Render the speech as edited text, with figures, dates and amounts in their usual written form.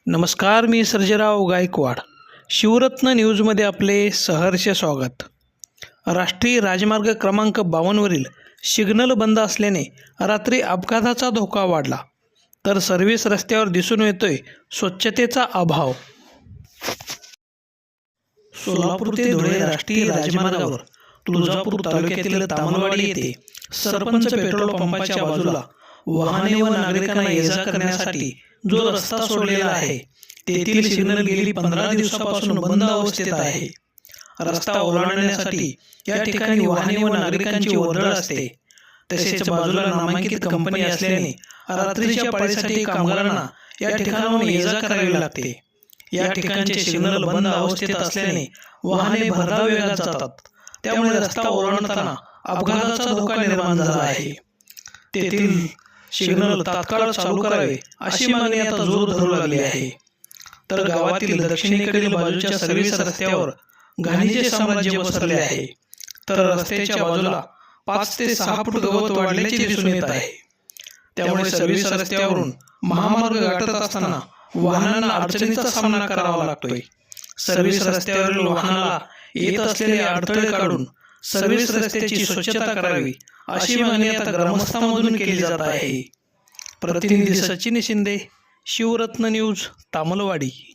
नमस्कार, मी सर्जेराव गायकवाड. शिवरत्न न्यूजमध्ये आपले सहर्ष स्वागत. राष्ट्रीय राजमार्ग क्रमांक 52वरील सिग्नल बंद असल्याने रात्री अपघाताचा धोका वाढला, तर सर्व्हिस रस्त्यावर दिसून येतोय स्वच्छतेचा अभाव. सोलापूर ते धुळे राष्ट्रीय राजमार्गावर तुळजापूर तालुक्यातील तामलवाडी येथे सरपंच पेट्रोल पंपाच्या बाजूला वाहने व नागरिकांना ये-जा करण्यासाठी जो रस्ता सोडलेला आहे तेथील सिग्नल गेली 15 दिवसापासून बंद अवस्थेत आहे. रस्ता ओलांडण्यासाठी या ठिकाणी वाहने व नागरिकांची वर्दळ असते. तसेच बाजूला नामांकित कंपनी असल्याने रात्रीच्या पाळीसाठी कामगारांना या ठिकाणाहून ये-जा करावी लागते. या ठिकाणचे सिग्नल बंद अवस्थेत असल्याने वाहने भरधाव वेगात जातात. त्यामुळे रस्ता ओलांडताना अपघाताचा धोका निर्माण झाला आहे. तेथील सिग्नल तात्काळ चालू करावे अशी मागणी आता जोर धरू लागली आहे. तर गावातील दक्षिणेकडील बाजूच्या सर्व्हिस रस्त्यावर घाणीचे साम्राज्य पसरले आहे. तर रस्त्याच्या बाजूला 5 ते 6 फूट गवत वाढल्याचे दिसून येत आहे. त्यामुळे सर्व्हिस रस्त्यावरून महामार्ग गाठत असताना वाहनांना अडचणीचा सामना करावा लागतोय. सर्व्हिस रस्त्यावरील वाहनाला येत असलेले अडथळे काढून सर्व्हिस रस्त्याची स्वच्छता करावी अशी मागणी आता ग्रामस्थांमधून केली जात आहे. प्रतिनिधी सचिन शिंदे, शिवरत्न न्यूज, तामलवाडी.